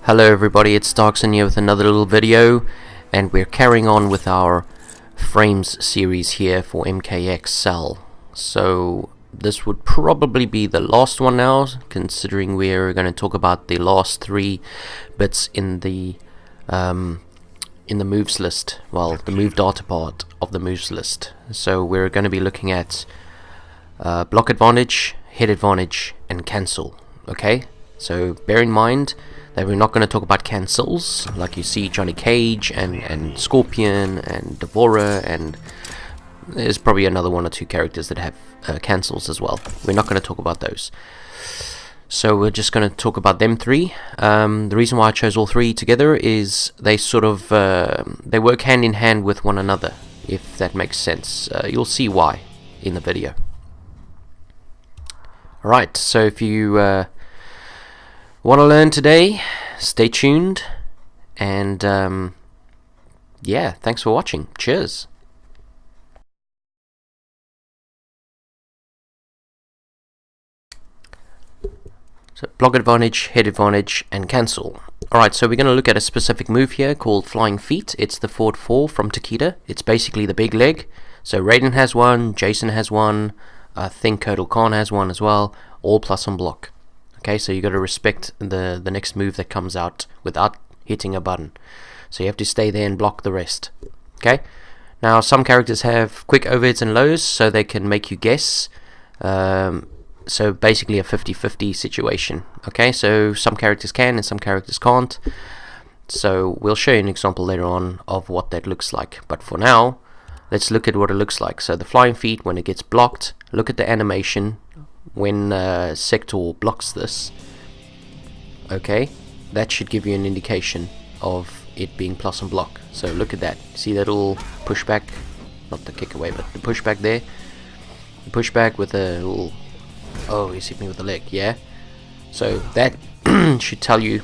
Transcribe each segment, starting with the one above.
Hello everybody, it's Darkson here with another little video, and we're carrying on with our frames series here for MKX Cell. So this would probably be the last one now, considering we're going to talk about the last 3 bits in the moves list, well, the move data part of the moves list. So we're going to be looking at block advantage, hit advantage, and cancel. Okay, so bear in mind that we're not going to talk about cancels like you see Johnny Cage and Scorpion and Devourer, and there's probably another 1 or 2 characters that have cancels as well. We're not going to talk about those. So we're just going to talk about them 3. The reason why I chose all 3 together is they sort of they work hand in hand with one another, if that makes sense. You'll see why in the video. Alright, so if you want to learn today, stay tuned, and yeah, thanks for watching. Cheers. So block advantage, hit advantage, and cancel. Alright, so we're going to look at a specific move here called Flying Feet. It's the forward 4 from Takeda. It's basically the big leg. So Raiden has one, Jason has one, I think Kotal Khan has one as well, all plus on block. Okay, so you got to respect the next move that comes out without hitting a button. So you have to stay there and block the rest. Okay, now some characters have quick overheads and lows, so they can make you guess. So basically a 50-50 situation. Okay, so some characters can and some characters can't. So we'll show you an example later on of what that looks like. But for now, let's look at what it looks like. So the Flying Feet, when it gets blocked, look at the animation. When Sector blocks this, okay, that should give you an indication of it being plus on block. So look at that. See that little pushback, not the kick away, but the pushback there. The pushback with a little, oh, he's hit me with the leg, yeah. So that should tell you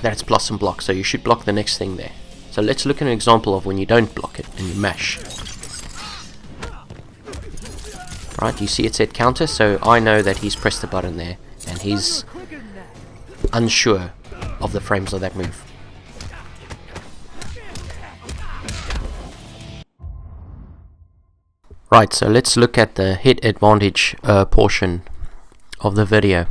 that it's plus on block. So you should block the next thing there. So let's look at an example of when you don't block it and you mash. Right, you see it said counter, so I know that he's pressed the button there and he's unsure of the frames of that move. Right, so let's look at the hit advantage portion of the video.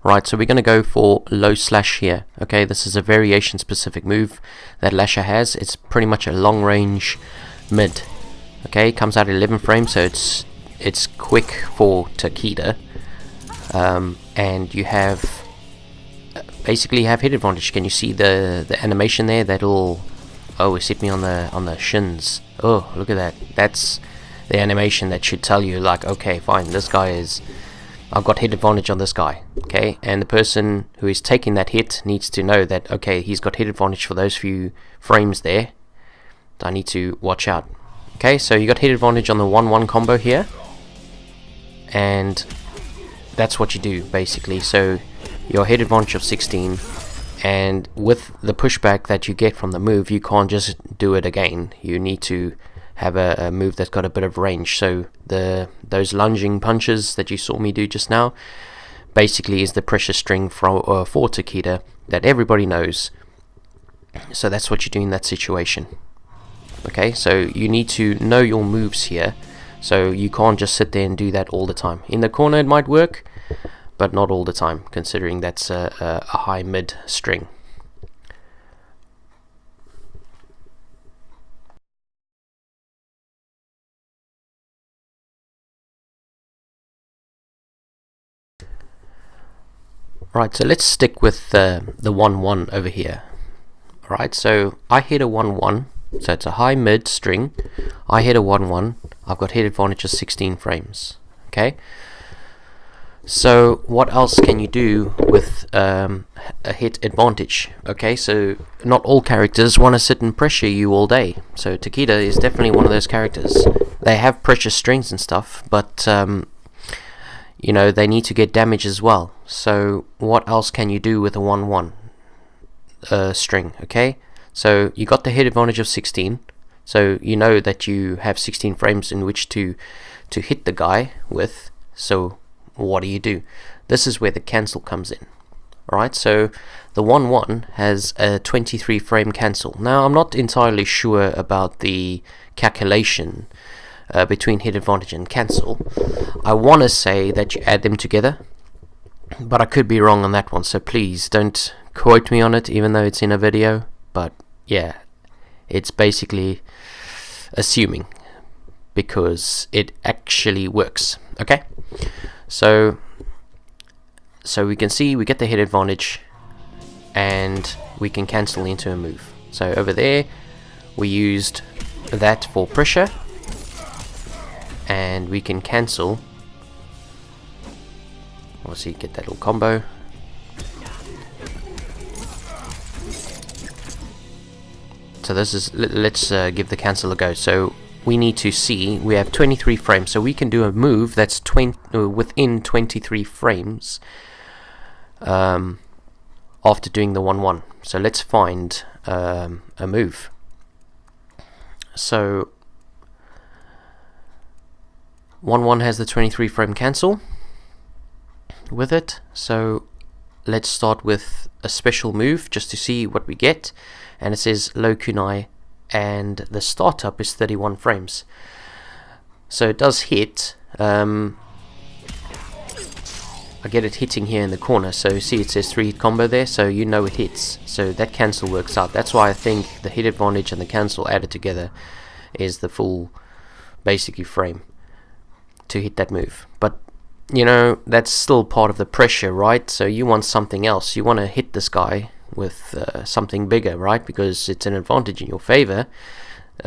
Right, so we're going to go for low slash here. Okay, this is a variation specific move that Lasher has. It's pretty much a long range mid. Okay, it comes out at 11 frames, so it's quick for Takeda, and you have basically have hit advantage. Can you see the animation there? That'll, oh, it's hit me on the shins. Oh, look at that. That's the animation that should tell you, like, okay, fine, this guy is, I've got hit advantage on this guy. Okay, and the person who is taking that hit needs to know that, okay, he's got hit advantage for those few frames there. I need to watch out. Okay, so you got hit advantage on the 1-1 combo here. And that's what you do basically. So your hit advantage of 16, and with the pushback that you get from the move, you can't just do it again. You need to have a move that's got a bit of range. So those lunging punches that you saw me do just now basically is the pressure string for Takeda that everybody knows. So that's what you do in that situation. Okay, so you need to know your moves here. So you can't just sit there and do that all the time. In the corner it might work, but not all the time, considering that's a high mid string. Right, so let's stick with the 1-1 over here. Alright, so I hit a 1-1. So it's a high mid string. I hit a 1-1. I've got hit advantage of 16 frames. Okay. So what else can you do with a hit advantage? Okay, so not all characters want to sit and pressure you all day. So Takeda is definitely one of those characters. They have pressure strings and stuff, but you know, they need to get damage as well. So what else can you do with a 1-1 string? Okay. So you got the hit advantage of 16, so you know that you have 16 frames in which to hit the guy with. So what do? This is where the cancel comes in. Alright, so the 1-1 has a 23 frame cancel. Now I'm not entirely sure about the calculation between hit advantage and cancel. I want to say that you add them together, but I could be wrong on that one, so please don't quote me on it even though it's in a video. But yeah, it's basically assuming because it actually works. Okay, so we can see we get the hit advantage and we can cancel into a move. So over there we used that for pressure, and we can cancel. Obviously get that little combo. So this is, let's give the cancel a go. So we need to see, we have 23 frames, so we can do a move that's within 23 frames after doing the 1-1. So let's find a move. So 1-1 has the 23 frame cancel with it, so let's start with a special move just to see what we get. And it says low kunai, and the startup is 31 frames, so it does hit. I get it hitting here in the corner, so see it says 3 hit combo there, so you know it hits, so that cancel works out. That's why I think the hit advantage and the cancel added together is the full basically frame to hit that move. But you know, that's still part of the pressure, right? So you want something else, you want to hit this guy with something bigger, right? Because it's an advantage in your favor.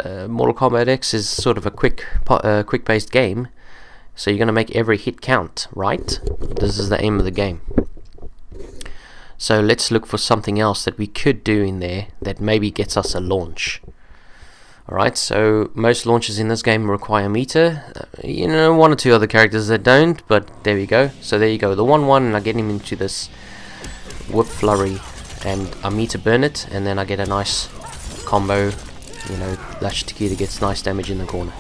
Mortal Kombat X is sort of a quick-based game, so you're going to make every hit count, right? This is the aim of the game. So let's look for something else that we could do in there that maybe gets us a launch. Alright, so most launches in this game require meter. You know, one or two other characters that don't, but there we go. So there you go, the 1-1, and I get him into this whip flurry, and I meter burn it, and then I get a nice combo. You know, Lash Tequila gets nice damage in the corner.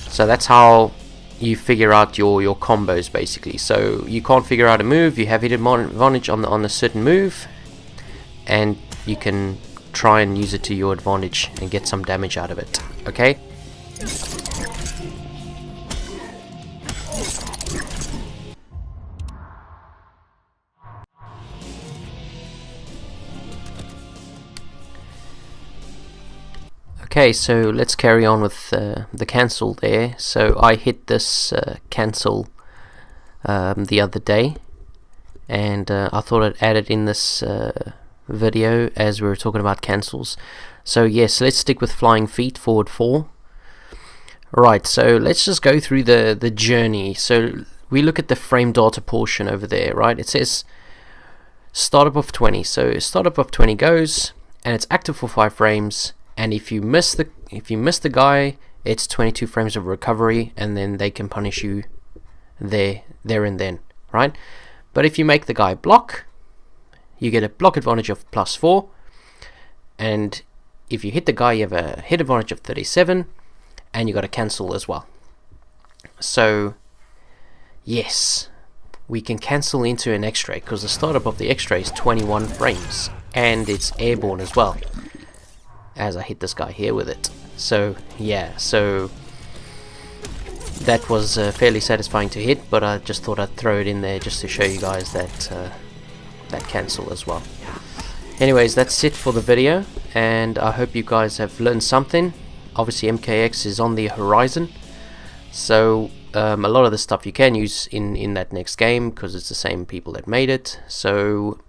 So that's how you figure out your combos basically. So you can't figure out a move, you have hit advantage on a certain move, and you can try and use it to your advantage and get some damage out of it. Okay? Okay, so let's carry on with the cancel there. So I hit this cancel the other day, and I thought I'd add it in this video as we were talking about cancels. So yes, let's stick with flying feet, forward 4. Right, so let's just go through the journey. So we look at the frame data portion over there, right? It says startup of 20. So startup of 20 goes, and it's active for 5 frames. And if you miss the guy, it's 22 frames of recovery, and then they can punish you there and then, right? But if you make the guy block, you get a block advantage of +4, and if you hit the guy, you have a hit advantage of 37, and you got a cancel as well. So yes, we can cancel into an X-ray because the startup of the X-ray is 21 frames, and it's airborne as well, as I hit this guy here with it. So yeah, so that was fairly satisfying to hit, but I just thought I'd throw it in there just to show you guys that that cancel as well. Anyways, that's it for the video, and I hope you guys have learned something. Obviously MKX is on the horizon, so a lot of the stuff you can use in that next game because it's the same people that made it, so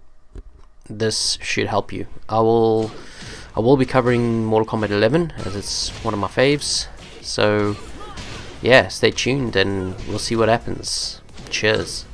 this should help you. I will be covering Mortal Kombat 11 as it's one of my faves, so yeah, stay tuned and we'll see what happens. Cheers.